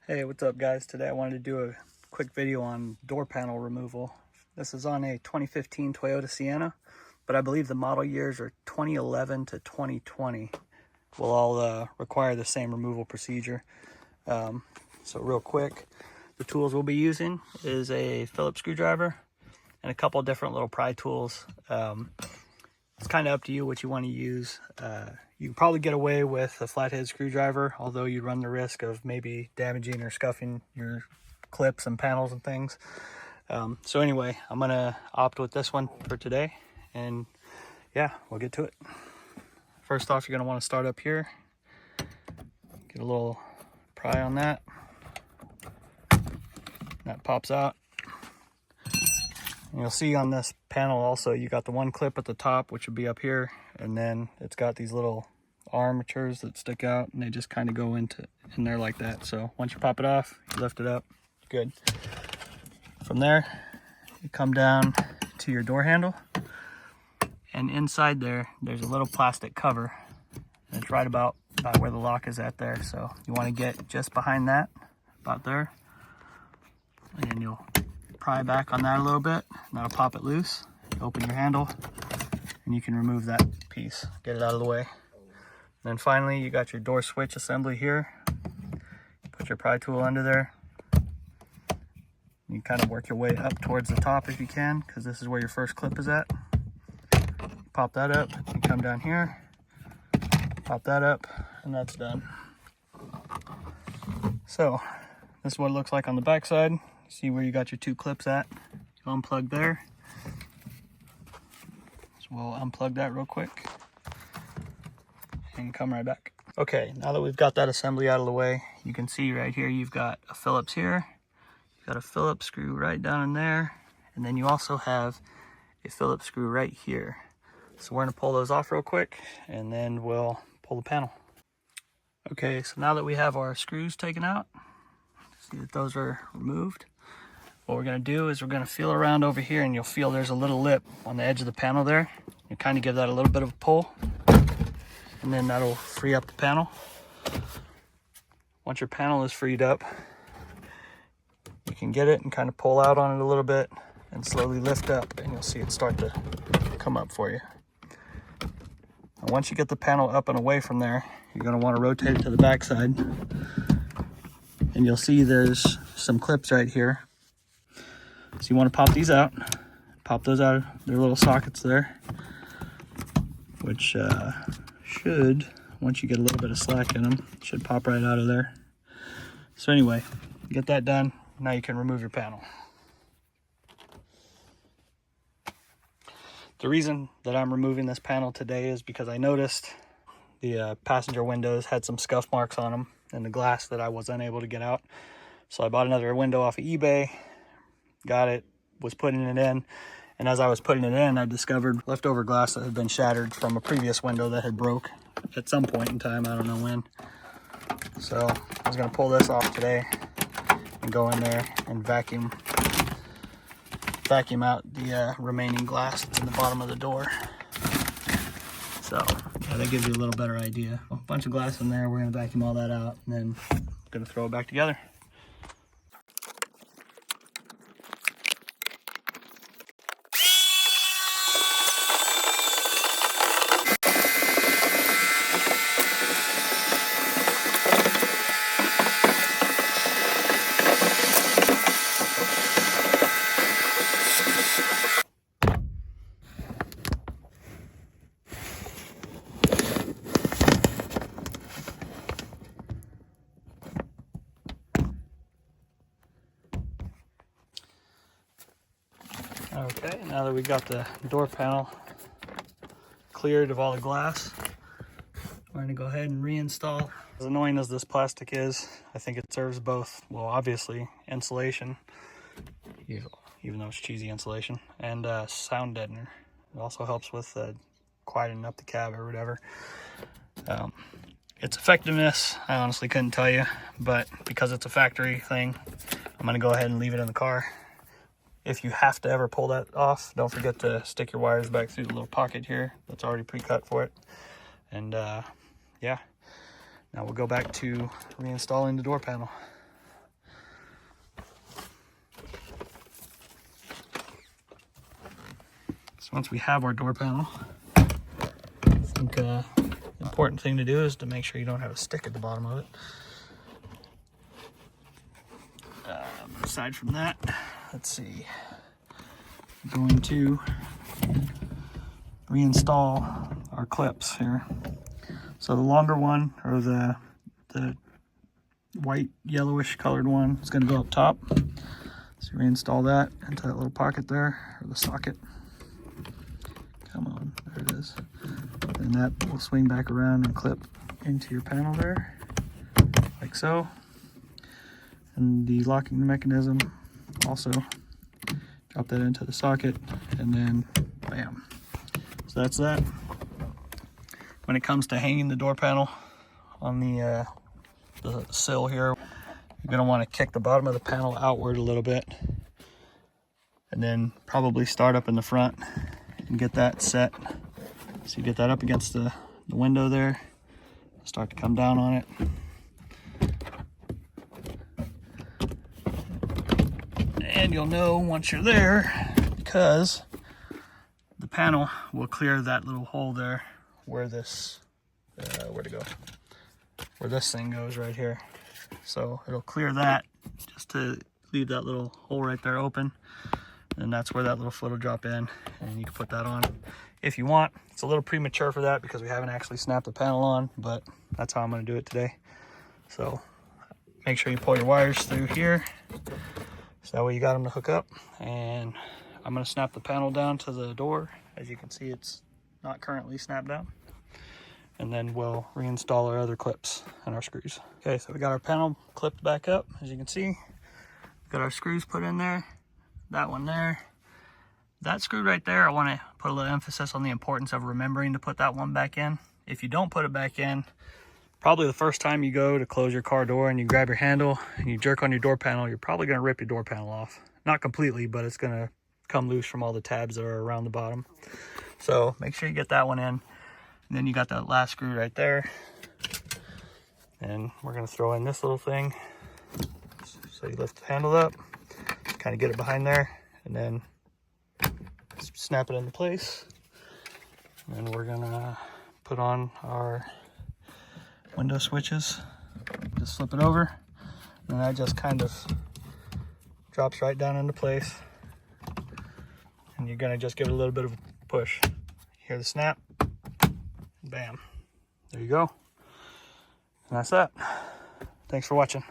Hey, what's up guys? Today I wanted to do a quick video on door panel removal. This is on a 2015 Toyota Sienna, but I believe the model years are 2011 to 2020 will all require the same removal procedure. So real quick, the tools we'll be using is a Phillips screwdriver and a couple different little pry tools. It's kind of up to you what you want to use. You can probably get away with a flathead screwdriver, although you run the risk of maybe damaging or scuffing your clips and panels and things. So anyway, I'm gonna opt with this one for today, and yeah, we'll get to it. First off, you're gonna want to start up here, get a little pry on that. That pops out. And you'll see on this panel also, you got the one clip at the top, which would be up here, and then it's got these little armatures that stick out, and they just kind of go in there like that. So once you pop it off, you lift it up, good. From there, you come down to your door handle, and inside there's a little plastic cover, and it's right about where the lock is at there. So you want to get just behind that, about there, and then you'll pry back on that a little bit, and that'll pop it loose. Open your handle, and you can remove that piece, get it out of the way. And then finally, you got your door switch assembly here. Put your pry tool under there. You kind of work your way up towards the top if you can, because this is where your first clip is at. Pop that up, you come down here, pop that up, and that's done. So this is what it looks like on the back side. See where you got your two clips at. You unplug there. So we'll unplug that real quick and come right back. Okay, now that we've got that assembly out of the way, you can see right here you've got a Phillips here. You've got a Phillips screw right down in there, and then you also have a Phillips screw right here. So we're gonna pull those off real quick, and then we'll pull the panel. Okay, so now that we have our screws taken out, see that those are removed. What we're gonna do is we're gonna feel around over here, and you'll feel there's a little lip on the edge of the panel there. You kind of give that a little bit of a pull, and then that'll free up the panel. Once your panel is freed up, you can get it and kind of pull out on it a little bit and slowly lift up, and you'll see it start to come up for you. And once you get the panel up and away from there, you're gonna want to rotate it to the back side, and you'll see there's some clips right here. So you want to pop these out, pop those out of their little sockets there, which should, once you get a little bit of slack in them, should pop right out of there. So anyway, get that done. Now you can remove your panel. The reason that I'm removing this panel today is because I noticed the passenger windows had some scuff marks on them and the glass that I was unable to get out. So I bought another window off of eBay, got it, was putting it in, and as I was putting it in, I discovered leftover glass that had been shattered from a previous window that had broke at some point in time, I don't know when. So I was gonna pull this off today and go in there and vacuum out the remaining glass that's in the bottom of the door. So yeah, that gives you a little better idea. A bunch of glass in there, we're gonna vacuum all that out, and then I'm gonna throw it back together. Okay, now that we got the door panel cleared of all the glass, we're going to go ahead and reinstall. As annoying as this plastic is, I think it serves both, well, obviously insulation, even though it's cheesy insulation, and sound deadener. It also helps with quietening up the cab or whatever. Its effectiveness, I honestly couldn't tell you, but because it's a factory thing, I'm going to go ahead and leave it in the car. If you have to ever pull that off, don't forget to stick your wires back through the little pocket here that's already pre-cut for it. And yeah, now we'll go back to reinstalling the door panel. So once we have our door panel, I think the important thing to do is to make sure you don't have a stick at the bottom of it. Aside from that, let's see, I'm going to reinstall our clips here. So the longer one, or the white yellowish colored one, is going to go up top. So reinstall that into that little pocket there, or the socket. Come on, there it is. And that will swing back around and clip into your panel there, like so. And the locking mechanism also, drop that into the socket, and then bam. So that's that. When it comes to hanging the door panel on the sill here, you're going to want to kick the bottom of the panel outward a little bit, and then probably start up in the front and get that set. So you get that up against the window there, start to come down on it. And you'll know once you're there, because the panel will clear that little hole there where this, where this thing goes right here. So it'll clear that just to leave that little hole right there open. And that's where that little foot will drop in, and you can put that on if you want. It's a little premature for that because we haven't actually snapped the panel on, but that's how I'm going to do it today. So make sure you pull your wires through here, so that way you got them to hook up. And I'm going to snap the panel down to the door. As you can see, it's not currently snapped down. And then we'll reinstall our other clips and our screws. Okay, so we got our panel clipped back up. As you can see, we've got our screws put in there. That one there. That screw right there, I want to put a little emphasis on the importance of remembering to put that one back in. If you don't put it back in, probably the first time you go to close your car door and you grab your handle and you jerk on your door panel, you're probably going to rip your door panel off. Not completely, but it's going to come loose from all the tabs that are around the bottom. So make sure you get that one in. And then you got that last screw right there. And we're going to throw in this little thing. So you lift the handle up, kind of get it behind there, and then snap it into place. And then we're going to put on our window switches. Just flip it over, and that just kind of drops right down into place. And you're going to just give it a little bit of a push. Hear the snap, bam, there you go. And that's that. Thanks for watching.